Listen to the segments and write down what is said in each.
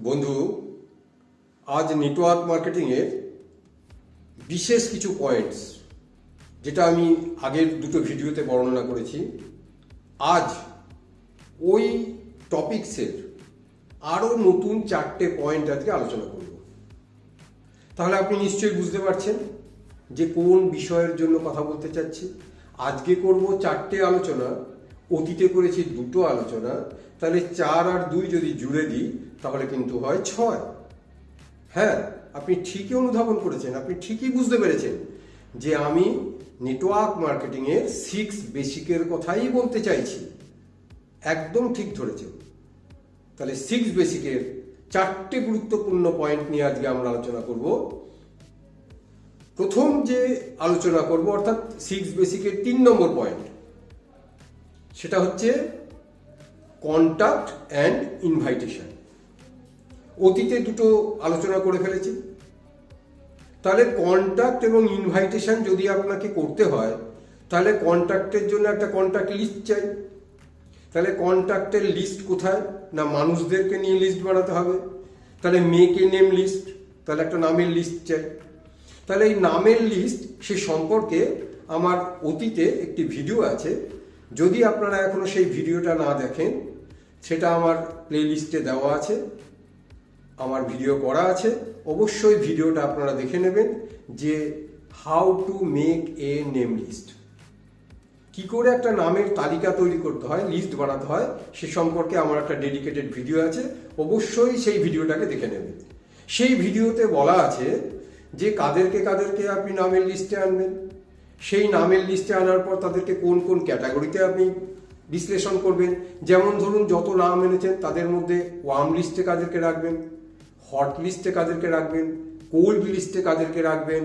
বন্ধু, আজ নেটওয়ার্ক মার্কেটিংয়ের বিশেষ কিছু পয়েন্টস যেটা আমি আগের দুটো ভিডিওতে বর্ণনা করেছি, আজ ওই টপিকসের আরও নতুন 4টে পয়েন্ট আজকে আলোচনা করব। তাহলে আপনি নিশ্চয়ই বুঝতে পারছেন যে কোন বিষয়ের জন্য কথা বলতে চাচ্ছি। আজকে করব 4টে আলোচনা, অতীতে করেছি 2টো আলোচনা, তাহলে 4 আর 2 যদি জুড়ে দিই তাহলে কিন্তু হয় 6। হ্যাঁ, আপনি ঠিকই অনুধাবন করেছেন, আপনি ঠিকই বুঝতে পেরেছেন যে আমি নেটওয়ার্ক মার্কেটিংয়ের 6 বেসিকের কথাই বলতে চাইছি। একদম ঠিক ধরেছেন। তাহলে 6 বেসিকের 4টে গুরুত্বপূর্ণ পয়েন্ট নিয়ে আজকে আমরা আলোচনা করব। প্রথম যে আলোচনা করব অর্থাৎ 6 বেসিকের 3 নম্বর পয়েন্ট, সেটা হচ্ছে কন্টাক্ট অ্যান্ড ইনভাইটেশন। অতীতে দুটো আলোচনা করে ফেলেছি। তাহলে কন্টাক্ট এবং ইনভাইটেশন যদি আপনাকে করতে হয় তাহলে কন্টাক্টের জন্য একটা কন্টাক্ট লিস্ট চাই। তাহলে কন্টাক্টের লিস্ট কোথায়? না, মানুষদেরকে নিয়ে লিস্ট বানাতে হবে। তাহলে মেক এ নেম লিস্ট, তাহলে একটা নামের লিস্ট চাই। তাহলে এই নামের লিস্ট সে সম্পর্কে আমার অতীতে একটি ভিডিও আছে। যদি আপনারা এখনো সেই ভিডিওটা না দেখেন, সেটা আমার প্লে লিস্টে দেওয়া আছে, আমার ভিডিও করা আছে। অবশ্যই ভিডিওটা আপনারা দেখে নেবেন যে how to make a name list, কি করে একটা নামের তালিকা তৈরি করতে হয়, লিস্ট বানাতে হয়, সে সম্পর্কে আমার একটা ডেডিকেটেড ভিডিও আছে। অবশ্যই সেই ভিডিওটাকে দেখে নেবেন। সেই ভিডিওতে বলা আছে যে কাদেরকে কাদেরকে আপনি নামের লিস্টে আনবেন, সেই নামের লিস্টে আনার পর তাদেরকে কোন কোন ক্যাটাগরিতে আপনি বিশ্লেষণ করবেন। যেমন ধরুন, যত নাম এনেছেন তাদের মধ্যে ওয়ার্ম লিস্টে কাদেরকে রাখবেন, হট লিস্টে কাদেরকে রাখবেন, কোল্ড লিস্টে কাদেরকে রাখবেন,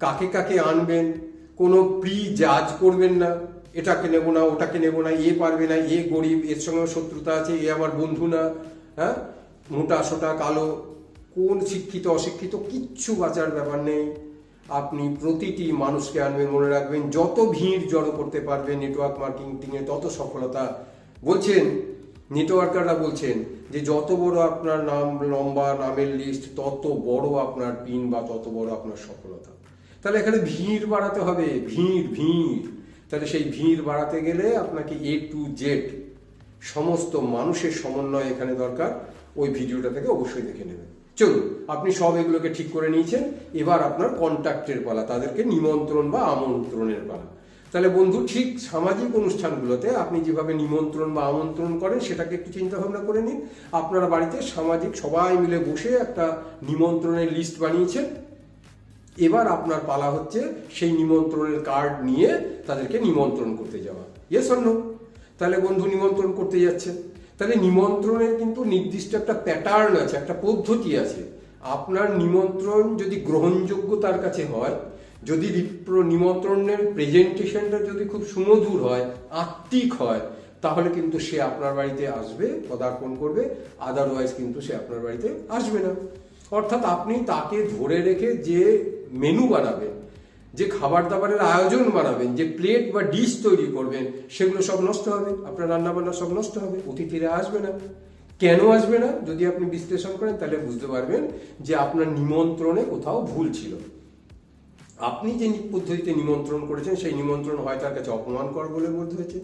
কাকে কাকে আনবেন। কোনো প্রি জাজ করবেন না, এটাকে নেব না, ওটাকে নেব না, এ পারবে না, এ গরিব, এর সঙ্গে শত্রুতা আছে, এ আমার বন্ধু না, হ্যাঁ, মোটা সোটা কালো, কোন শিক্ষিত অশিক্ষিত, কিচ্ছু বাঁচার ব্যাপার নেই। আপনি প্রতিটি মানুষকে আনবেন। মনে রাখবেন, যত ভিড় জড়ো করতে পারবেন নেটওয়ার্ক মার্কেটিংয়ে তত সফলতা। বলছেন নেটওয়ার্কাররা বলছেন যে যত বড় আপনার নাম লম্বা নামের লিস্ট, তত বড় আপনার পিন বা তত বড় আপনার সফলতা। তাহলে এখানে ভিড় বাড়াতে হবে, ভিড় ভিড়। তাহলে সেই ভিড় বাড়াতে গেলে আপনাকে A to Z সমস্ত মানুষের সমন্বয় এখানে দরকার। ওই ভিডিওটা থেকে অবশ্যই দেখে নেবেন। চলুন, আপনি সব এগুলোকে ঠিক করে নিয়েছেন, এবার আপনার কন্ট্যাক্টের পালা, তাদেরকে নিমন্ত্রণ বা আমন্ত্রণের পালা। তাহলে বন্ধু, ঠিক সামাজিক অনুষ্ঠানগুলোতে আপনি যেভাবে নিমন্ত্রণ বা আমন্ত্রণ করেন সেটাকে একটু চিন্তা ভাবনা করে নিন। আপনারা বাড়িতে সামাজিক সবাই মিলে বসে একটা নিমন্ত্রণের লিস্ট বানিয়েছেন। এবার আপনার পালা হচ্ছে সেই নিমন্ত্রণের কার্ড নিয়ে তাদেরকে নিমন্ত্রণ করতে যাওয়া। Yes or no? তাহলে বন্ধু নিমন্ত্রণ করতে যাচ্ছেন। তাহলে নিমন্ত্রণের কিন্তু নির্দিষ্ট একটা প্যাটার্ন আছে, একটা পদ্ধতি আছে। আপনার নিমন্ত্রণ যদি গ্রহণযোগ্য তার কাছে হয়, যদি নিমন্ত্রণের প্রেজেন্টেশনটা যদি খুব সুমধুর হয়, আত্মিক হয়, তাহলে কিন্তু সে আপনার বাড়িতে আসবে, পদার্পণ করবে। আদারওয়াইজ কিন্তু সে আপনার বাড়িতে আসবে না। অর্থাৎ আপনি তাকে ধরে রেখে যে মেনু বানাবেন, যে খাবার দাবারের আয়োজন বানাবেন, যে প্লেট বা ডিশ তৈরি করবেন, সেগুলো সব নষ্ট হবে। আপনার রান্নাবান্না সব নষ্ট হবে, অতিথিরা আসবে না। কেন আসবে না? যদি আপনি বিশ্লেষণ করেন তাহলে বুঝতে পারবেন যে আপনার নিমন্ত্রণে কোথাও ভুল ছিল। আপনি যে পদ্ধতিতে নিমন্ত্রণ করেছেন সেই নিমন্ত্রণ হয় তার কাছে অপমানকর বলে বোধ হয়েছে।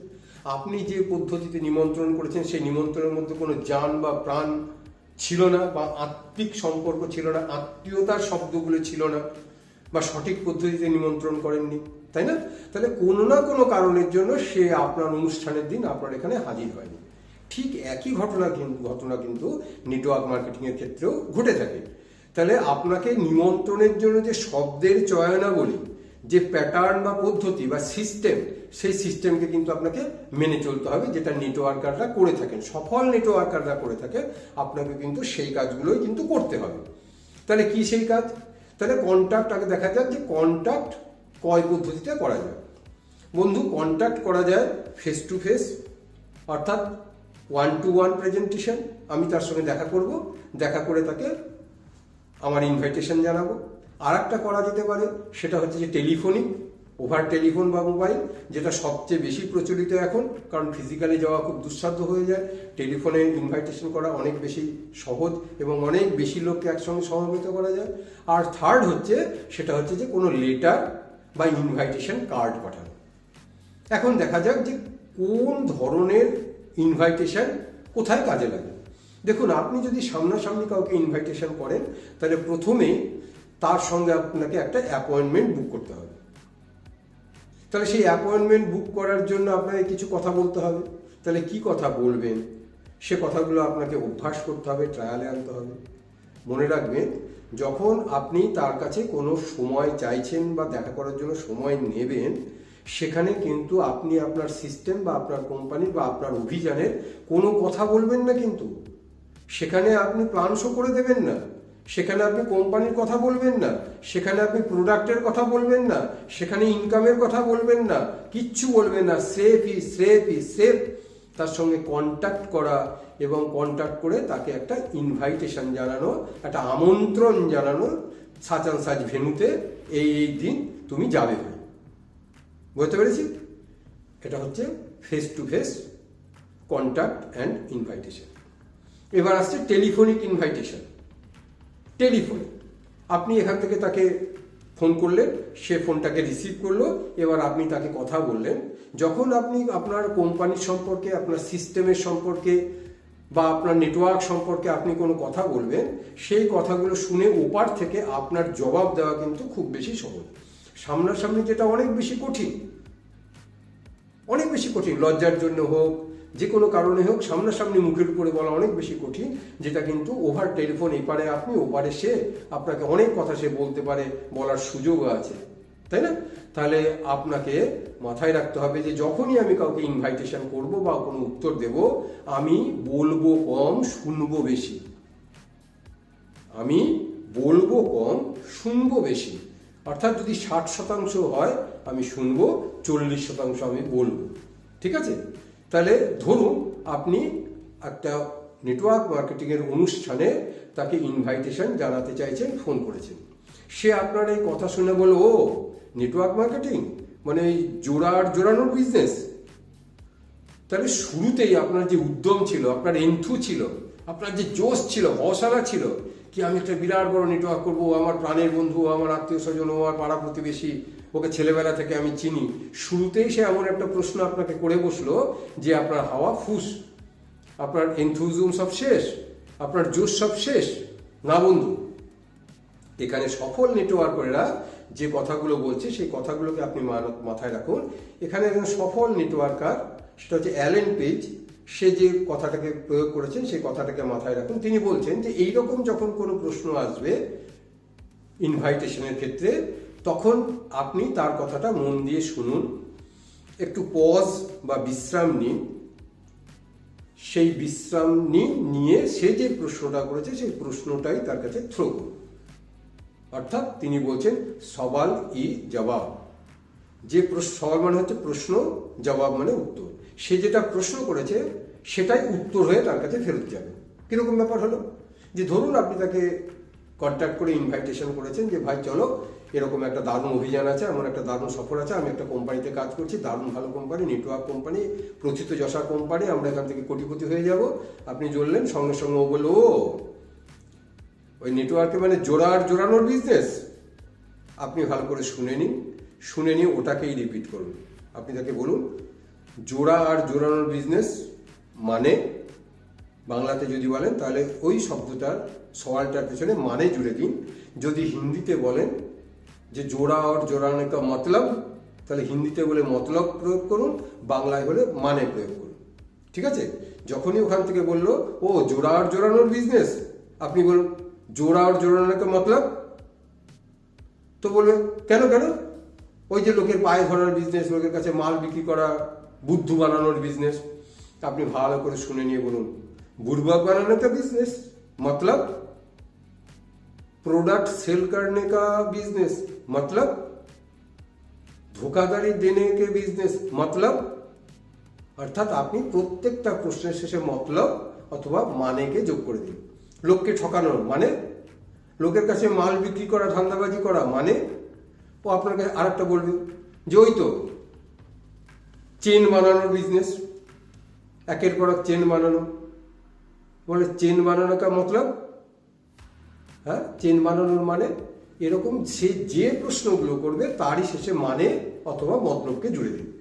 আপনি যে পদ্ধতিতে নিমন্ত্রণ করেছেন সেই নিমন্ত্রণের মধ্যে কোনো জান বা প্রাণ ছিল না, বা আত্মিক সম্পর্ক ছিল না, আত্মীয়তার শব্দগুলো ছিল না, বা সঠিক পদ্ধতিতে নিমন্ত্রণ করেননি, তাই না? তাহলে কোনো না কোনো কারণের জন্য সে আপনার অনুষ্ঠানের দিন আপনার এখানে হাজির হয়নি। ঠিক একই ঘটনা কিন্তু নেটওয়ার্ক মার্কেটিংয়ের ক্ষেত্রেও ঘটে থাকে। তাহলে আপনাকে নিমন্ত্রণের জন্য যে শব্দের চয়নাবলী, যে প্যাটার্ন বা পদ্ধতি বা সিস্টেম, সেই সিস্টেমকে কিন্তু আপনাকে মেনে চলতে হবে, যেটা নেটওয়ার্কাররা করে থাকেন, সফল নেটওয়ার্কাররা করে থাকেন। আপনাকে কিন্তু সেই কাজগুলোই কিন্তু করতে হবে। তাহলে কি সেই কাজ? তাহলে কন্ট্যাক্ট আগে দেখা যাক যে কন্ট্যাক্ট কয় পদ্ধতিতে করা যায়। বন্ধু, কন্ট্যাক্ট করা যায় ফেস টু ফেস, অর্থাৎ 1-to-1 প্রেজেন্টেশন। আমি তার সঙ্গে দেখা করব, দেখা করে তাকে আমার ইনভাইটেশন জানাবো। আর একটা করা যেতে পারে, সেটা হচ্ছে যে টেলিফোনিক, ওভার টেলিফোন বা মোবাইল, যেটা সবচেয়ে বেশি প্রচলিত এখন, কারণ ফিজিক্যালি যাওয়া খুব দুঃসাধ্য হয়ে যায়। টেলিফোনে ইনভাইটেশন করা অনেক বেশি সহজ এবং অনেক বেশি লোককে একসঙ্গে সমবেত করা যায়। আর থার্ড হচ্ছে, সেটা হচ্ছে যে কোনো লেটার বা ইনভাইটেশন কার্ড পাঠানো। এখন দেখা যাক যে কোন ধরনের ইনভাইটেশন কোথায় কাজে লাগে। দেখুন, আপনি যদি সামনাসামনি কাউকে ইনভাইটেশন করেন, তাহলে প্রথমে তার সঙ্গে আপনাকে একটা অ্যাপয়েন্টমেন্ট বুক করতে হবে। তাহলে সেই অ্যাপয়েন্টমেন্ট বুক করার জন্য আপনাকে কিছু কথা বলতে হবে। তাহলে কি কথা বলবেন, সে কথাগুলো আপনাকে অভ্যাস করতে হবে, ট্রায়ালে আনতে হবে। মনে রাখবেন, যখন আপনি তার কাছে কোনো সময় চাইছেন বা দেখা করার জন্য সময় নেবেন, সেখানে কিন্তু আপনি আপনার সিস্টেম বা আপনার কোম্পানির বা আপনার অভিযানের কোনো কথা বলবেন না। কিন্তু সেখানে আপনি প্ল্যান শো করে দেবেন না, সেখানে আপনি কোম্পানির কথা বলবেন না, সেখানে আপনি প্রোডাক্টের কথা বলবেন না, সেখানে ইনকামের কথা বলবেন না, কিচ্ছু বলবেন না। স্রেফ তার সঙ্গে কন্ট্যাক্ট করা এবং কন্ট্যাক্ট করে তাকে একটা ইনভাইটেশন জানানো, একটা আমন্ত্রণ জানানো, সাচ অ্যান্ড সাচ ভেন্যুতে এই দিন তুমি যাবে ভাই। বুঝতে পেরেছি? এটা হচ্ছে face to face contact and invitation. এবার আসছে টেলিফোনিক ইনভাইটেশন। টেলিফোনে আপনি এখান থেকে তাকে ফোন করলেন, সে ফোনটাকে রিসিভ করলো, এবার আপনি তাকে কথা বললেন। যখন আপনি আপনার কোম্পানির সম্পর্কে, আপনার সিস্টেমের সম্পর্কে বা আপনার নেটওয়ার্ক সম্পর্কে আপনি কোনো কথা বলবেন, সেই কথাগুলো শুনে ওপার থেকে আপনার জবাব দেওয়া কিন্তু খুব বেশি সহজ। সামনাসামনি যেটা অনেক বেশি কঠিন, অনেক বেশি কঠিন, লজ্জার জন্য হোক, যে কোনো কারণে হোক, সামনাসামনি মুখের উপরে বলা অনেক বেশি কঠিন, যেটা কিন্তু ওভার টেলিফোন এপারে আপনি ওপারে সে, আপনাকে অনেক কথা সে বলতে পারে, বলার সুযোগও আছে, তাই না? তাহলে আপনাকে মাথায় রাখতে হবে যে যখনই আমি কাউকে ইনভাইটেশন করব বা কোনো উত্তর দেব, আমি বলবো কম, শুনবো বেশি। আমি বলবো কম, শুনবো বেশি। অর্থাৎ যদি 60% হয় আমি শুনবো, 40% আমি বলবো। ঠিক আছে? তাহলে ধরুন আপনি একটা নেটওয়ার্ক মার্কেটিংয়ের অনুষ্ঠানে তাকে ইনভাইটেশন জানাতে চাইছেন, ফোন করেছেন। সে আপনার এই কথা শুনে বলল, ও নেটওয়ার্ক মার্কেটিং মানে এই জোড়ানোর বিজনেস। তাহলে শুরুতেই আপনার যে উদ্যম ছিল, আপনার এন্থু ছিল, আপনার যে জোশ ছিল, হসালা ছিল, কি আমি একটা বিরাট বড় নেটওয়ার্ক করবো, আমার প্রাণের বন্ধু, আমার আত্মীয় স্বজন, আমার পাড়া প্রতিবেশী, ওকে ছেলেবেলা থেকে আমি চিনি। শুরুতেই সে এমন একটা প্রশ্ন আপনাকে করে বসলো যে আপনার হাওয়া ফুস, আপনার এনথুজিয়াজম সব শেষ, আপনার জোশ সব শেষ। না বন্ধু, এখানে সফল নেটওয়ার্কাররা যে কথাগুলো বলছে, সেই কথাগুলোকে আপনি মাথায় রাখুন। এখানে একজন সফল নেটওয়ার্কার, সেটা হচ্ছে অ্যালেন পেজ, সে যে কথাটাকে প্রয়োগ করেছেন সেই কথাটাকে মাথায় রাখুন। তিনি বলছেন যে এইরকম যখন কোনো প্রশ্ন আসবে ইনভাইটেশনের ক্ষেত্রে, তখন আপনি তার কথাটা মন দিয়ে শুনুন, একটু পজ বা বিশ্রাম নিন, সেই বিশ্রাম নিয়ে সে যে প্রশ্নটা করেছে সেই প্রশ্নটাই তার কাছে থ্রো করুন। অর্থাৎ তিনি বলছেন সওয়াল ই জবাব। যে সওয়াল মানে হচ্ছে প্রশ্ন, জবাব মানে উত্তর। সে যেটা প্রশ্ন করেছে সেটাই উত্তর হয়ে তার কাছে ফেরত যাবে। কিরকম ব্যাপার হলো, যে ধরুন আপনি তাকে কন্ট্যাক্ট করে ইনভাইটেশন করেছেন যে ভাই চলো, এরকম একটা দারুণ অভিযান আছে, এমন একটা দারুণ সফর আছে, আমি একটা কোম্পানিতে কাজ করছি, দারুণ ভালো কোম্পানি, নেটওয়ার্ক কোম্পানি, প্রথিত যশা কোম্পানি, আমরা এখান থেকে কোটিপতি হয়ে যাব। আপনি জ্বললেন, সঙ্গে সঙ্গে ও বললো, ও ওই নেটওয়ার্কে মানে জোড়ানোর বিজনেস। আপনি ভালো করে শুনে নিয়ে ওটাকেই রিপিট করুন। আপনি তাকে বলুন জোড়ানোর বিজনেস মানে, বাংলাতে যদি বলেন তাহলে ওই শব্দটার সওয়ালটার পেছনে মানে জুড়ে দিন। যদি হিন্দিতে বলেন যে জোড়ানো কা মতলব, তাহলে হিন্দিতে বলে মতলব প্রয়োগ করুন, বাংলায় বলে মানে প্রয়োগ করুন। ঠিক আছে? যখনই ওখান থেকে বললো ও জোড়ানোর বিজনেস, আপনি বলুন জোড়ানো কা মতলব। তো বলবেন কেন, ওই যে লোকের পায়ে ধরার বিজনেস, লোকের কাছে মাল বিক্রি করা, বুদ্ধু বানানোর বিজনেস। আপনি ভালো করে শুনে নিয়ে বলুন बुर्बक बनाने का बिजनेस, मतलब प्रोडक्ट सेल करने का बिजनेस, मतलब धोखाधड़ी देने के बिजनेस, मतलब। অর্থাৎ আপনি প্রত্যেকটা প্রশ্নের শেষে মতলব অথবা মানেকে যোগ করে দিন। লোককে ঠকানোর মানে, লোকের কাছে মাল বিক্রি করা, ধান্দাবাজি করা মানে। ও আপনার কাছে আরেকটা বলবে যে ওই তো চেন বানানোর বিজনেস, একের পর এক চেন বানানো। বলে চেন বানানো কা মতলব, হ্যাঁ, চেন বানানোর মানে এরকম সে যে প্রশ্নগুলো করবে তারই শেষে মানে অথবা মতলবকে জুড়ে দেবে।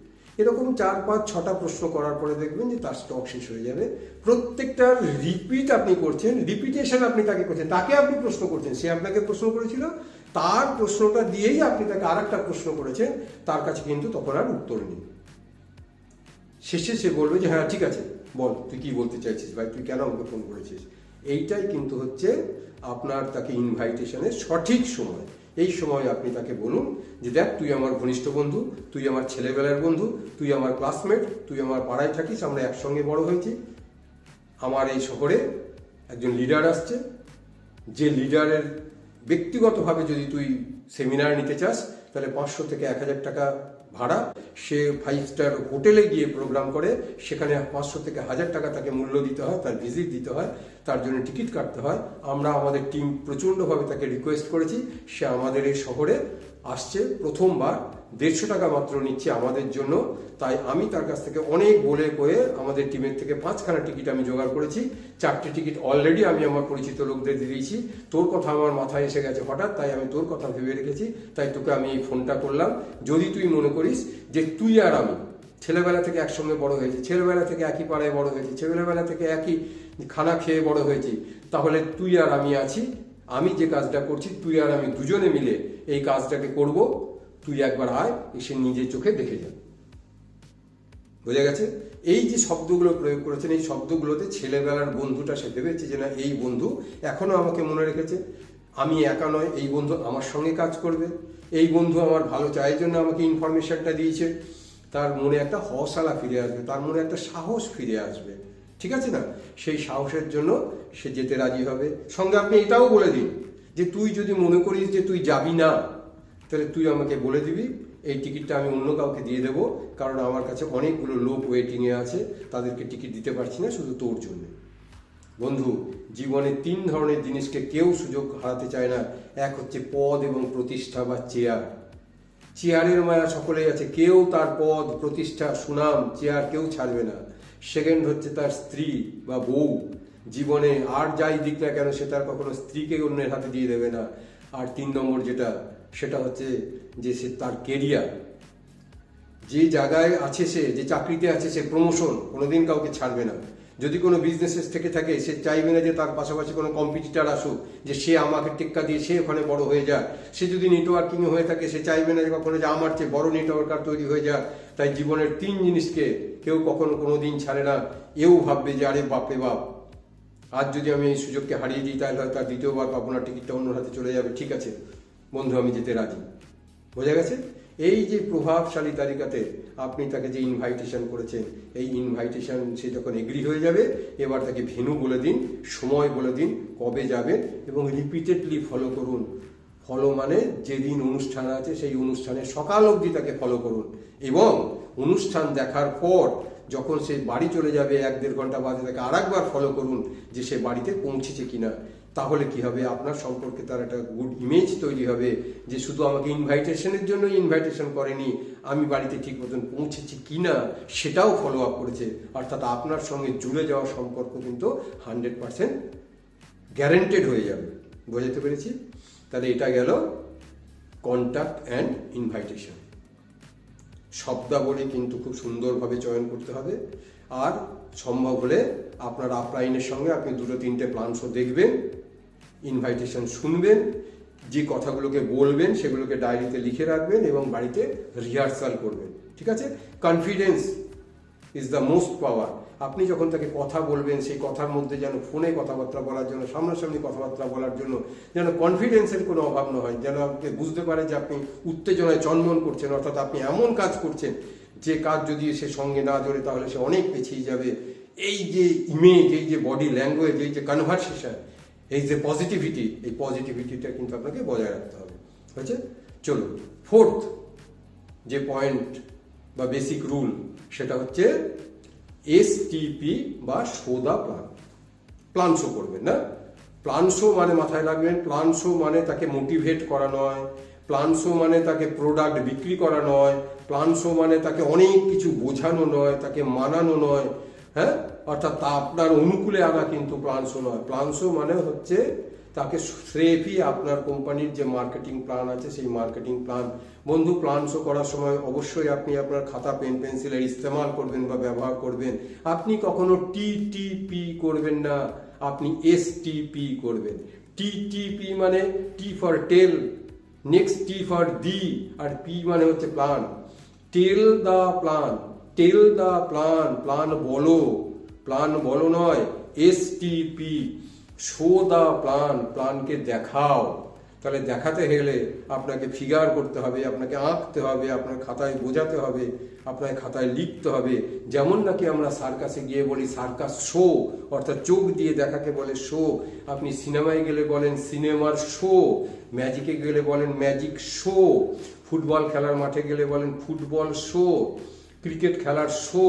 এরকম 4, 5, 6টা প্রশ্ন করার পরে দেখবেন যে তার স্টক শেষ হয়ে যাবে। প্রত্যেকটার রিপিট আপনি করছেন, রিপিটেশন আপনি তাকে করছেন, তাকে আপনি প্রশ্ন করছেন, সে আপনাকে প্রশ্ন করেছিল, তার প্রশ্নটা দিয়েই আপনি তাকে আর একটা প্রশ্ন করেছেন, তার কাছে কিন্তু তখন আর উত্তর নেই। শেষে সে বলবে যে হ্যাঁ ঠিক আছে বল, তুই কি বলতে চাইছিস ভাই, তুই কেন আমাকে ফোন করেছিস। এইটাই কিন্তু হচ্ছে আপনার তাকে ইনভাইটেশনের সঠিক সময়। এই সময় আপনি তাকে বলুন যে দেখ, তুই আমার ঘনিষ্ঠ বন্ধু, তুই আমার ছেলেবেলার বন্ধু, তুই আমার ক্লাসমেট, তুই আমার পাড়ায় থাকিস, আমরা একসঙ্গে বড় হয়েছি। আমার এই শহরে একজন লিডার আসছে, যে লিডারের ব্যক্তিগতভাবে যদি তুই সেমিনার নিতে চাস তাহলে 500 থেকে 1000 টাকা ভাড়া। সে 5 স্টার হোটেলে গিয়ে প্রোগ্রাম করে, সেখানে 500 থেকে 1000 টাকা তাকে মূল্য দিতে হয়, তার ভিজিট দিতে হয়, তার জন্য টিকিট কাটতে হয়। আমরা আমাদের টিম প্রচণ্ডভাবে তাকে রিকোয়েস্ট করেছি, সে আমাদের এই শহরে আসছে প্রথমবার, 150 টাকা মাত্র নিচ্ছে আমাদের জন্য। তাই আমি তার কাছ থেকে অনেক বলে কয়ে আমাদের টিমের থেকে 5খানা টিকিট আমি জোগাড় করেছি। 4টে টিকিট অলরেডি আমি আমার পরিচিত লোকদের দিয়ে দিয়েছি। তোর কথা আমার মাথায় এসে গেছে হঠাৎ, তাই আমি তোর কথা ভেবে রেখেছি, তাই তোকে আমি এই ফোনটা করলাম। যদি তুই মনে করিস যে তুই আর আমি ছেলেবেলা থেকে একসঙ্গে বড় হয়েছি, ছেলেবেলা থেকে একই পাড়ায় বড় হয়েছি, ছেলেবেলা থেকে একই খানা খেয়ে বড় হয়েছি, তাহলে তুই আর আমি আছি, আমি যে কাজটা করছি তুই আর আমি দুজনে মিলে এই কাজটাকে করব, তুই একবার আয়, এসে নিজের চোখে দেখে যা। বোঝা গেছে? এই যে শব্দগুলো প্রয়োগ করেছেন, এই শব্দগুলোতে ছেলেবেলার বন্ধুটা সে ভেবেছে যে না, এই বন্ধু এখনো আমাকে মনে রেখেছে, আমি একা নয়, এই বন্ধু আমার সঙ্গে কাজ করবে, এই বন্ধু আমার ভালো চায়ের জন্য আমাকে ইনফরমেশনটা দিয়েছে। তার মনে একটা হওয়ালা ফিরে আসবে, তার মনে একটা সাহস ফিরে আসবে। ঠিক আছে না? সেই সাহসের জন্য সে যেতে রাজি হবে। সঙ্গে আপনি এটাও বলে দিন যে তুই যদি মনে করিস যে তুই যাবি না, তাহলে তুই আমাকে বলে দিবি, এই টিকিটটা আমি অন্য কাউকে দিয়ে দেবো, কারণ আমার কাছে অনেকগুলো লোক ওয়েটিংয়ে আছে, তাদেরকে টিকিট দিতে পারছি না, শুধু তোর জন্য। বন্ধু, জীবনে 3 ধরনের জিনিসকে কেউ সুযোগ হারাতে চায় না। এক হচ্ছে পদ এবং প্রতিষ্ঠা বা চেয়ার। চেয়ারের মায়া সকলেই আছে, কেউ তার পদ, প্রতিষ্ঠা, সুনাম, চেয়ার কেউ ছাড়বে না। সেকেন্ড হচ্ছে তার স্ত্রী বা বউ। জীবনে আর যাই দিক না কেন, সে তার কখনো স্ত্রীকে অন্যের হাতে দিয়ে দেবে না। আর 3 নম্বর যেটা, সেটা হচ্ছে যে সে তার কেরিয়ার, যে জায়গায় আছে সে, যে চাকরিতে আছে সে, প্রমোশন কোনোদিন কাউকে ছাড়বে না। যদি কোনো বিজনেসেস থেকে থাকে, সে চাইবে না যে তার পাশাপাশি কোনো কম্পিটিটার আসুক, যে সে আমাকে টেক্কা দিয়ে সে ওখানে বড় হয়ে যায়। সে যদি নেটওয়ার্কিং হয়ে থাকে, সে চাইবে না যে কখনো যে আমার চেয়ে বড় নেটওয়ার্কার তৈরি হয়ে যায়। তাই জীবনের 3 জিনিসকে কেউ কখনো কোনো দিন ছাড়ে না। এও ভাববে যে আরে বাপরে বাপ, আজ যদি আমি এই সুযোগকে হারিয়ে দিই তাহলে হয়তো তার দ্বিতীয়বার পাবো না, টিকিটটা অন্য হাতে চলে যাবে। ঠিক আছে বন্ধু, আমি যেতে রাজি। বোঝা গেছে? এই যে প্রভাবশালী তালিকাতে আপনি তাকে যে ইনভাইটেশন করেছেন, এই ইনভাইটেশন সে যখন এগ্রি হয়ে যাবে, এবার তাকে ভেন্যু বলে দিন, সময় বলে দিন, কবে যাবেন, এবং রিপিটেডলি ফলো করুন। ফলো মানে যেদিন অনুষ্ঠান আছে সেই অনুষ্ঠানে সকাল অবধি তাকে ফলো করুন, এবং অনুষ্ঠান দেখার পর যখন সে বাড়ি চলে যাবে 1-1.5 ঘন্টা বাদে তাকে আরেকবার ফলো করুন যে সে বাড়িতে পৌঁছেছে কিনা। তাহলে কি হবে, আপনার সম্পর্কে তার একটা গুড ইমেজ তৈরি হবে যে শুধু আমাকে ইনভাইটেশনের জন্য ইনভাইটেশন করেনি, আমি বাড়িতে ঠিক মতন পৌঁছেছি কিনা সেটাও ফলো আপ করেছে। অর্থাৎ আপনার সঙ্গে জুড়ে যাওয়ার সম্পর্ক কিন্তু 100% গ্যারেন্টেড হয়ে যাবে। বোঝাতে পেরেছি? তাহলে এটা গেল কন্ট্যাক্ট অ্যান্ড ইনভাইটেশন। শব্দাবলী কিন্তু খুব সুন্দরভাবে চয়ন করতে হবে। আর সম্ভব হলে আপনার আপলাইনের সঙ্গে আপনি 2-3টে প্ল্যান শো দেখবেন, ইনভাইটেশন শুনবেন, যে কথাগুলোকে বলবেন সেগুলোকে ডায়েরিতে লিখে রাখবেন এবং বাড়িতে রিহার্সাল করবেন। ঠিক আছে? কনফিডেন্স ইজ দ্য মোস্ট পাওয়ার। আপনি যখন তাকে কথা বলবেন, সেই কথার মধ্যে যেন ফোনে কথাবার্তা বলার জন্য, সামনাসামনি কথাবার্তা বলার জন্য যেন কনফিডেন্সের কোনো অভাব না হয়, যেন আপনি বুঝতে পারে যে আপনি উত্তেজনায় চন্মন করছেন, অর্থাৎ আপনি এমন কাজ করছেন যে কাজ যদি সে সঙ্গে না জড়ে তাহলে সে অনেক পিছিয়ে যাবে। এই যে ইমেজ, এই যে বডি ল্যাঙ্গুয়েজ, এই যে কনভারসেশন, এই যে পজিটিভিটি, এই পজিটিভিটিটা কিন্তু আপনাকে বজায় রাখতে হবে। হয়েছে? চলুন, 4th যে পয়েন্ট বা বেসিক রুল, সেটা হচ্ছে এসটিপি বা সোদা প্ল্যান। প্ল্যান শো করবেন না। প্ল্যান শো মানে মাথায় রাখবেন, প্ল্যান শো মানে তাকে মোটিভেট করা নয়, প্ল্যান শো মানে তাকে প্রোডাক্ট বিক্রি করা নয়, প্ল্যান শো মানে তাকে অনেক কিছু বোঝানো নয়, তাকে মানানো নয়, হ্যাঁ, অর্থাৎ তা আপনার অনুকূলে আনা কিন্তু প্ল্যান শো নয়। প্ল্যান শো মানে হচ্ছে তাকে স্রেফই আপনার কোম্পানির যে মার্কেটিং প্ল্যান আছে সেই মার্কেটিং প্ল্যান। বন্ধু, প্ল্যান শো করার সময় অবশ্যই আপনি আপনার খাতা পেন পেন্সিলের ইস্তেমাল করবেন বা ব্যবহার করবেন। আপনি কখনো টিটিপি করবেন না, আপনি এসটিপি করবেন। টিটিপি মানে T for tell, next T for the, আর পি মানে হচ্ছে plan. Tell the plan, tell the plan, plan বলো, প্ল্যান বলো নয়। এসটিপি, শো দা প্ল্যান, প্ল্যানকে দেখাও। তাহলে দেখাতে গেলে আপনাকে ফিগার করতে হবে, আপনাকে আঁকতে হবে, আপনার খাতায় বোঝাতে হবে, আপনার খাতায় লিখতে হবে। যেমন নাকি আমরা সার্কাসে গিয়ে বলি সার্কাস শো, অর্থাৎ চোখ দিয়ে দেখাকে বলে শো। আপনি সিনেমায় গেলে বলেন সিনেমার শো, ম্যাজিকে গেলে বলেন ম্যাজিক শো, ফুটবল খেলার মাঠে গেলে বলেন ফুটবল শো, ক্রিকেট খেলার শো,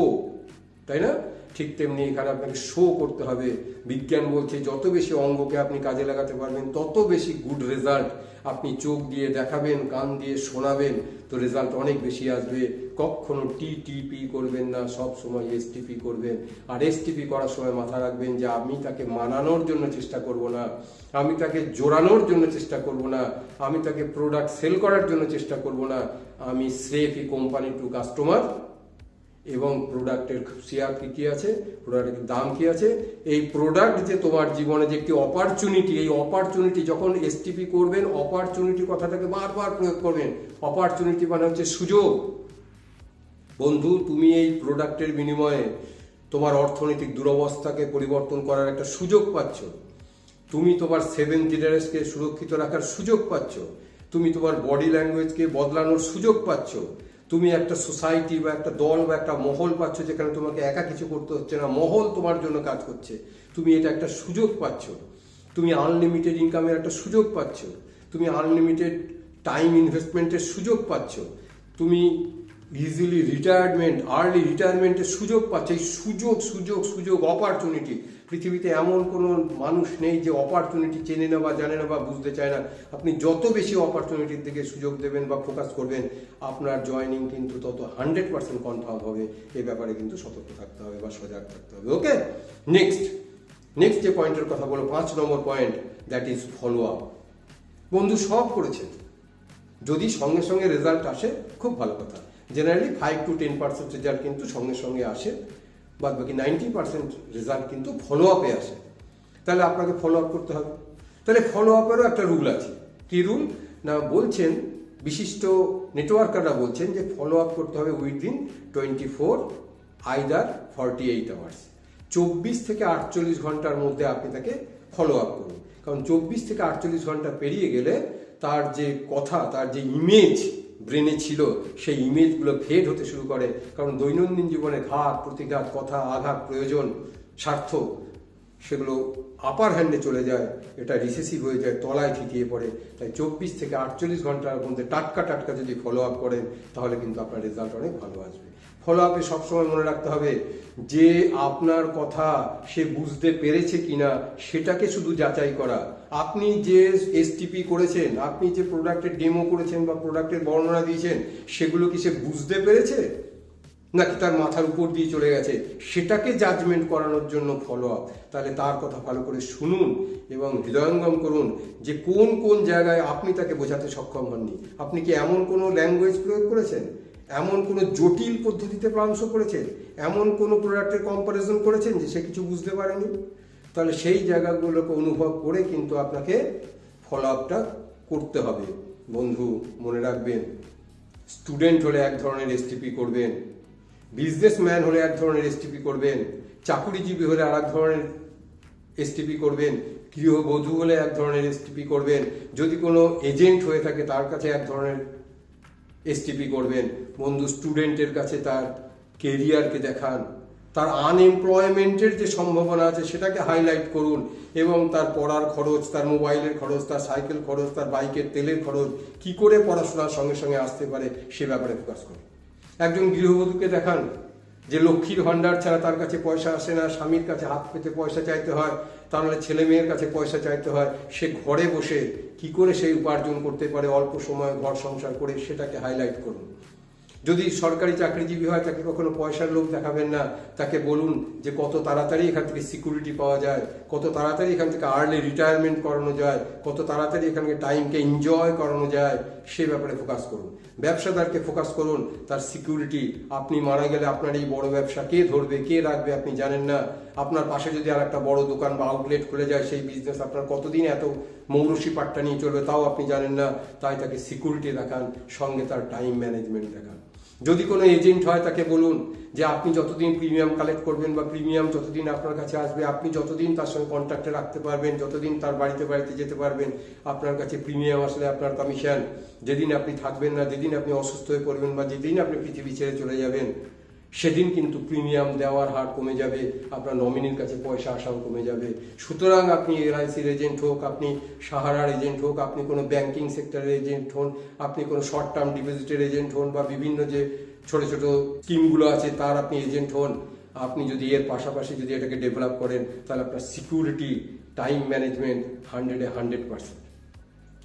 তাই না? ঠিক তেমনি এখানে আপনাকে শো করতে হবে। বিজ্ঞান বলছে যত বেশি অঙ্গকে আপনি কাজে লাগাতে পারবেন তত বেশি গুড রেজাল্ট। আপনি চোখ দিয়ে দেখাবেন, কান দিয়ে শোনাবেন, তো রেজাল্ট অনেক বেশি আসবে। কখনো টিটিপি করবেন না, সব সময় এসটিপি করবেন। আর এসটিপি করার সময় মাথা রাখবেন যে আমি তাকে মানানোর জন্য চেষ্টা করব না, আমি তাকে জোড়ানোর জন্য চেষ্টা করব না, আমি তাকে প্রোডাক্ট সেল করার জন্য চেষ্টা করব না। আমি স্রেফই কোম্পানি টু কাস্টমার এবং প্রোডাক্টের শেয়ার কি আছে, প্রোডাক্টের দাম কি আছে, এই প্রোডাক্ট যে তোমার জীবনে যে একটি অপরচুনিটি, এই অপরচুনিটি যখন এসটিপি করবেন, অপরচুনিটি কথাটাকে বারবার প্রয়োগ করবেন। অপরচুনিটি মানে হচ্ছে সুযোগ। বন্ধু, তুমি এই প্রোডাক্টের বিনিময়ে তোমার অর্থনৈতিক দুরবস্থাকে পরিবর্তন করার একটা সুযোগ পাচ্ছ, তুমি তোমার 7 জেনারেশনকে সুরক্ষিত রাখার সুযোগ পাচ্ছ, তুমি তোমার বডি ল্যাঙ্গুয়েজকে বদলানোর সুযোগ পাচ্ছ, তুমি একটা সোসাইটি বা একটা দল বা একটা মহল পাচ্ছ যেখানে তোমাকে একা কিছু করতে হচ্ছে না, মহল তোমার জন্য কাজ করছে। তুমি এটা একটা সুযোগ পাচ্ছ, তুমি আনলিমিটেড ইনকামের একটা সুযোগ পাচ্ছ, তুমি আনলিমিটেড টাইম ইনভেস্টমেন্টের সুযোগ পাচ্ছ, তুমি ইজিলি রিটায়ারমেন্ট, আর্লি রিটায়ারমেন্টের সুযোগ পাচ্ছ। এই সুযোগ সুযোগ সুযোগ অপরচুনিটি, পৃথিবীতে এমন কোনো মানুষ নেই যে অপরচুনিটি চেনে না বা জানে না বা বুঝতে চায় না। আপনি যত বেশি অপরচুনিটির দিকে সুযোগ দেবেন বা ফোকাস করবেন, আপনার জয়নিং কিন্তু তত 100% কনফার্ম হবে। এই ব্যাপারে কিন্তু সতর্ক থাকতে হবে বা সজাগ থাকতে হবে। ওকে, নেক্সট যে পয়েন্টের কথা বলো, 5 নম্বর point, that is follow up. বন্ধু, সব করেছেন, যদি সঙ্গে সঙ্গে রেজাল্ট আসে খুব ভালো কথা। জেনারেলি 5 to 10% রেজাল্ট কিন্তু সঙ্গে সঙ্গে আসে, বাদ বাকি 90% রেজাল্ট কিন্তু ফলো আপে আসে। তাহলে আপনাকে ফলো আপ করতে হবে। তাহলে ফলো আপেরও একটা রুল আছে। কি রুল না, বলছেন বিশিষ্ট নেটওয়ার্কাররা বলছেন যে ফলো আপ করতে হবে উইদিন 24 আইদার 48 আওয়ার্স। 24 থেকে 48 ঘন্টার মধ্যে আপনি তাকে ফলো আপ করুন। কারণ 24 থেকে 48 ঘন্টা পেরিয়ে গেলে তার যে কথা, তার যে ইমেজ ব্রেনে ছিল, সেই ইমেজগুলো ফেড হতে শুরু করে। কারণ দৈনন্দিন জীবনে ঘাত প্রতিঘাত, কথা আঘাত, প্রয়োজন, স্বার্থ, সেগুলো আপার হ্যান্ডে চলে যায়, এটা রিসেসিভ হয়ে যায়, তলায় ঠেকিয়ে পড়ে। তাই 24 থেকে 48 ঘন্টার মধ্যে টাটকা যদি ফলো আপ করেন তাহলে কিন্তু আপনার রেজাল্ট অনেক ভালো আসবে। ফলো আপে সবসময় মনে রাখতে হবে যে আপনার কথা সে বুঝতে পেরেছে কিনা সেটাকে শুধু যাচাই করা। আপনি যে এসটিপি করেছেন, আপনি যে প্রোডাক্টের ডেমো করেছেন বা প্রোডাক্টের বর্ণনা দিয়েছেন, সেগুলো কি সে বুঝতে পেরেছে নাকি তার মাথার উপর দিয়ে চলে গেছে, সেটাকে জাজমেন্ট করানোর জন্য ফলো আপ। তাহলে তার কথা ভালো করে শুনুন এবং হৃদয়ঙ্গম করুন যে কোন কোন জায়গায় আপনি তাকে বোঝাতে সক্ষম হননি। আপনি কি এমন কোনো ল্যাঙ্গুয়েজ প্রয়োগ করেছেন, এমন কোনো জটিল পদ্ধতিতে পরামর্শ করেছেন, এমন কোনো প্রোডাক্টের কম্পারিজন করেছেন যে সে কিছু বুঝতে পারেনি? তাহলে সেই জায়গাগুলোকে অনুভব করে কিন্তু আপনাকে ফলো আপটা করতে হবে। বন্ধু, মনে রাখবেন, স্টুডেন্ট হলে এক ধরনের এসটিপি করবেন, বিজনেসম্যান হলে এক ধরনের এসটিপি করবেন, চাকুরিজীবী হলে আর এক ধরনের এসটিপি করবেন, গৃহবধূ হলে এক ধরনের এসটিপি করবেন, যদি কোনো এজেন্ট হয়ে থাকে তার কাছে এক ধরনের এসটিপি করবেন। বন্ধু, স্টুডেন্টের কাছে তার কেরিয়ারকে দেখান, তার আনএমপ্লয়মেন্টের যে সম্ভাবনা আছে সেটাকে হাইলাইট করুন এবং তার পড়ার খরচ, তার মোবাইলের খরচ, তার সাইকেল খরচ, তার বাইকের তেলের খরচ কি করে পড়াশোনার সঙ্গে সঙ্গে আসতে পারে সে ব্যাপারে ফোকাস করুন। একজন গৃহবধূকে দেখান যে লক্ষ্মীর ভাণ্ডার ছাড়া তার কাছে পয়সা আসে না, স্বামীর কাছে হাত পেতে পয়সা চাইতে হয়, তা নাহলে ছেলে মেয়ের কাছে পয়সা চাইতে হয়, সে ঘরে বসে কি করে সেই উপার্জন করতে পারে অল্প সময়ে ঘর সংসার করে, সেটাকে হাইলাইট করুন। যদি সরকারি চাকরিজীবী হয় তাকে কখনো পয়সার লোভ দেখাবেন না, তাকে বলুন যে কত তাড়াতাড়ি এখান থেকে সিকিউরিটি পাওয়া যায়, কত তাড়াতাড়ি এখান থেকে আর্লি রিটায়ারমেন্ট করানো যায়, কত তাড়াতাড়ি এখানকে টাইমকে এনজয় করানো যায়, সে ব্যাপারে ফোকাস করুন। ব্যবসাদারকে ফোকাস করুন তার সিকিউরিটি। আপনি মারা গেলে আপনার এই বড় ব্যবসা কে ধরবে, কে রাখবে আপনি জানেন না। আপনার পাশে যদি আর একটা বড় দোকান বা আউটলেট খুলে যায়, সেই বিজনেস আপনার কতদিন এত মৌরসি পাট্টা নিয়ে চলবে তাও আপনি জানেন না। তাই তাকে সিকিউরিটি দেখান, সঙ্গে তার টাইম ম্যানেজমেন্ট দেখান। যদি কোনো এজেন্ট হয় তাকে বলুন যে আপনি যতদিন প্রিমিয়াম কালেক্ট করবেন বা প্রিমিয়াম যতদিন আপনার কাছে আসবে, আপনি যতদিন তার সঙ্গে কন্ট্যাক্টে রাখতে পারবেন, যতদিন তার বাড়িতে যেতে পারবেন, আপনার কাছে প্রিমিয়াম আসলে আপনার কমিশন। যেদিন আপনি থাকবেন না, যেদিন আপনি অসুস্থ হয়ে পড়বেন বা যেদিন আপনি পৃথিবী ছেড়ে চলে যাবেন, সেদিন কিন্তু প্রিমিয়াম দেওয়ার হার কমে যাবে, আপনার নমিনির কাছে পয়সা আসাও কমে যাবে। সুতরাং আপনি এলআইসির এজেন্ট হোক, আপনি সাহারার এজেন্ট হোক, আপনি কোনো ব্যাংকিং সেক্টরের এজেন্ট হন, আপনি কোনো শর্ট টার্ম ডিপোজিটের এজেন্ট হন, বা বিভিন্ন যে ছোট ছোট স্কিমগুলো আছে তার আপনি এজেন্ট হন, আপনি যদি এর পাশাপাশি যদি এটাকে ডেভেলপ করেন, তাহলে আপনার সিকিউরিটি, টাইম ম্যানেজমেন্ট 100%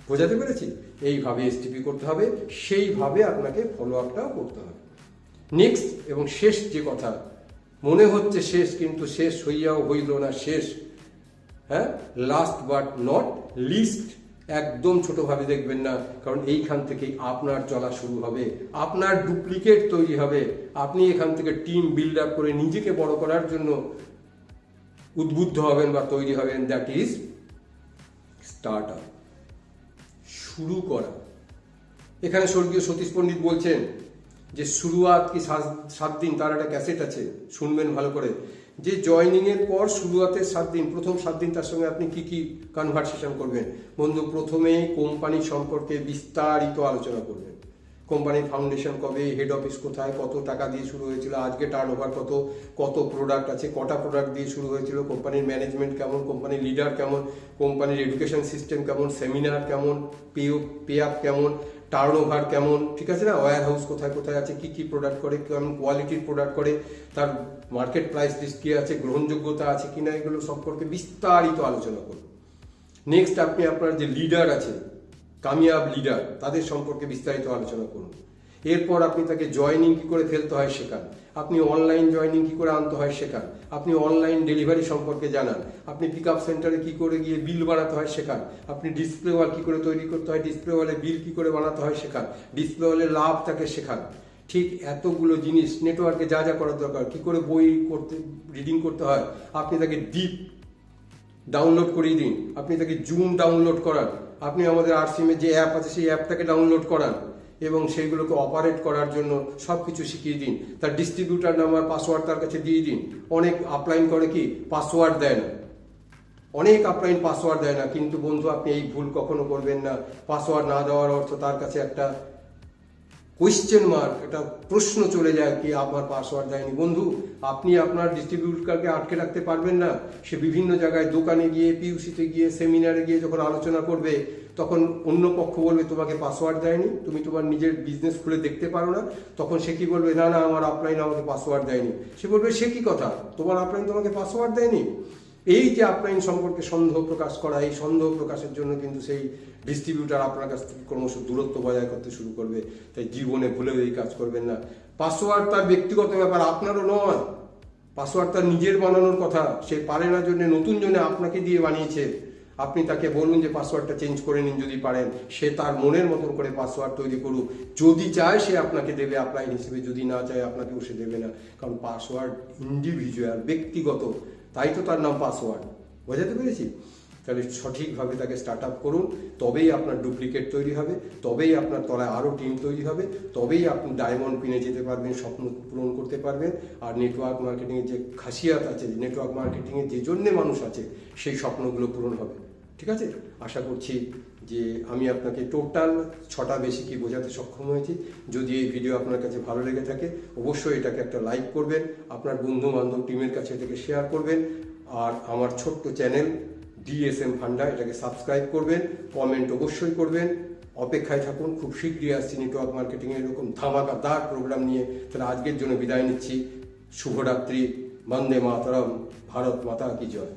বোঝাতে পেরেছি? এইভাবে এসটিপি করতে হবে, সেইভাবে আপনাকে ফলো আপটাও করতে হবে। নেক্সট এবং শেষ যে কথা, মনে হচ্ছে শেষ কিন্তু শেষ হইয়াও হইল না শেষ। হ্যাঁ, লাস্ট বাট নট লিস্ট, একদম ছোটভাবে দেখবেন না, কারণ এইখান থেকেই আপনার চলা শুরু হবে, আপনার ডুপ্লিকেট তৈরি হবে। আপনি এখান থেকে টিম বিল্ড আপ করে নিজেকে বড় করার জন্য উদ্বুদ্ধ হবেন বা তৈরি হবেন। দ্যাট ইজ স্টার্ট আপ, শুরু করা। এখানে স্বর্গীয় সতীশ পণ্ডিত বলছেন যে শুরুয়াত কি 7 দিন, তার একটা ক্যাসেট আছে, শুনবেন ভালো করে, যে জয়নিং এর পর শুরুয়াতের 7 দিন, প্রথম 7 দিন তার সঙ্গে আপনি কি কি কনভারসেশন করবেন। বন্ধু, প্রথমে কোম্পানি সম্পর্কে বিস্তারিত আলোচনা করবেন। কোম্পানির ফাউন্ডেশন কবে, হেড অফিস কোথায়, কত টাকা দিয়ে শুরু হয়েছিল, আজকে টার্নওভার কত, কত প্রোডাক্ট আছে, কটা প্রোডাক্ট দিয়ে শুরু হয়েছিল, কোম্পানির ম্যানেজমেন্ট কেমন, কোম্পানির লিডার কেমন, কোম্পানির এডুকেশন সিস্টেম কেমন, সেমিনার কেমন, পে আপ কেমন, টার্নওভার কেমন, ঠিক আছে না, ওয়্যার হাউস কোথায় কোথায় আছে, কি কি প্রোডাক্ট করে, কেমন কোয়ালিটির প্রোডাক্ট করে, তার মার্কেট প্রাইস লিস্ট কি আছে, গ্রহণযোগ্যতা আছে কিনা, এগুলো সম্পর্কে বিস্তারিত আলোচনা করুন। নেক্সট, আপনি আপনার যে লিডার আছে, কামিয়াব লিডার, তাদের সম্পর্কে বিস্তারিত আলোচনা করুন। এরপর আপনি তাকে জয়নিং কি করে ফেলতে হয় শেখান, আপনি অনলাইন জয়নিং কি করে আনতে হয় শেখান, আপনি অনলাইন ডেলিভারি সম্পর্কে জানান, আপনি পিক আপ সেন্টারে কি করে গিয়ে বিল বানাতে হয় শেখান, আপনি ডিসপ্লে ওয়াল কি করে তৈরি করতে হয়, ডিসপ্লে ওয়ালে বিল কি করে বানাতে হয় শেখান, ডিসপ্লে ওয়ালে লাভ তাকে শেখান। ঠিক এতগুলো জিনিস, নেটওয়ার্কে যা যা করার দরকার, কি করে বই করতে, রিডিং করতে হয়, আপনি তাকে ডিপ ডাউনলোড করিয়ে দিন, আপনি তাকে জুম ডাউনলোড করান, আপনি আমাদের আরসিএম যে অ্যাপ আছে সেই অ্যাপটাকে ডাউনলোড করান এবং সেইগুলোকে অপারেট করার জন্য সব কিছু শিখিয়ে দিন। তার ডিস্ট্রিবিউটার নাম্বার, পাসওয়ার্ড তার কাছে দিয়ে দিন। অনেক আপলাইন করে কি পাসওয়ার্ড দেয় না, অনেক আপলাইন পাসওয়ার্ড দেয় না, কিন্তু বন্ধু আপনি এই ভুল কখনো করবেন না। পাসওয়ার্ড না দেওয়ার অর্থ তার কাছে একটা কোয়েশ্চেন মার্ক, একটা প্রশ্ন চলে যায় কি আপনার পাসওয়ার্ড দেয়নি। বন্ধু, আপনি আপনার ডিস্ট্রিবিউটরকে আটকে রাখতে পারবেন না। সে বিভিন্ন জায়গায়, দোকানে গিয়ে, পিইউসিতে গিয়ে, সেমিনারে গিয়ে যখন আলোচনা করবে, তখন অন্য পক্ষ বলবে তোমাকে পাসওয়ার্ড দেয়নি, তুমি তোমার নিজের বিজনেস খুলে দেখতে পারো না। তখন সে কি বলবে, না না আমার আপলাইন আমাকে পাসওয়ার্ড দেয়নি। সে বলবে সে কি কথা, তোমার আপলাইন তোমাকে পাসওয়ার্ড দেয়নি। এই যে আপলাইন সম্পর্কে সন্দেহ প্রকাশ করা, এই সন্দেহ প্রকাশের জন্য কিন্তু সেই ডিস্ট্রিবিউটার আপনার কাছ থেকে ক্রমশ দূরত্ব বজায় করতে শুরু করবে। তাই জীবনে ভুলেও এই কাজ করবেন না। পাসওয়ার্ড তার ব্যক্তিগত ব্যাপার, আপনারও নয়। পাসওয়ার্ড তার নিজের বানানোর কথা, সে পারে না জন্য নতুন জনে আপনাকে দিয়ে বানিয়েছে। আপনি তাকে বলুন যে পাসওয়ার্ডটা চেঞ্জ করে নিন যদি পারেন। সে তার মনের মতন করে পাসওয়ার্ড তৈরি করুক। যদি চায় সে আপনাকে দেবে আপলাইন হিসেবে, যদি না চায় আপনাকেও সে দেবে না। কারণ পাসওয়ার্ড ইন্ডিভিজুয়াল, ব্যক্তিগত, তাই তো তার নাম পাসওয়ার্ড। বোঝাতে পেরেছি? তাহলে সঠিকভাবে তাকে স্টার্ট আপ করুন, তবেই আপনার ডুপ্লিকেট তৈরি হবে, তবেই আপনার তলায় আরও টিম তৈরি হবে, তবেই আপনি ডায়মন্ড পিনে যেতে পারবেন, স্বপ্ন পূরণ করতে পারবেন। আর নেটওয়ার্ক মার্কেটিংয়ের যে খাসিয়াত আছে, নেটওয়ার্ক মার্কেটিংয়ে যে জন্যে মানুষ আছে, সেই স্বপ্নগুলো পূরণ হবে। ঠিক আছে? আশা করছি যে আমি আপনাকে টোটাল 6টা বেসিকই বোঝাতে সক্ষম হয়েছি। যদি এই ভিডিও আপনার কাছে ভালো লেগে থাকে, অবশ্যই এটাকে একটা লাইক করবেন, আপনার বন্ধু বান্ধব টিমের কাছে এটাকে শেয়ার করবেন। আর আমার ছোট্ট চ্যানেল ডিএসএম ফান্ডা, এটাকে সাবস্ক্রাইব করবেন, কমেন্ট অবশ্যই করবেন। অপেক্ষায় থাকুন, খুব শীঘ্রই আসছি নেটওয়ার্ক মার্কেটিং এরকম ধামাকাদার প্রোগ্রাম নিয়ে। তাহলে আজকের জন্য বিদায় নিচ্ছি। শুভরাত্রি। বন্দে মাতরম। ভারত মাতা কি জয়।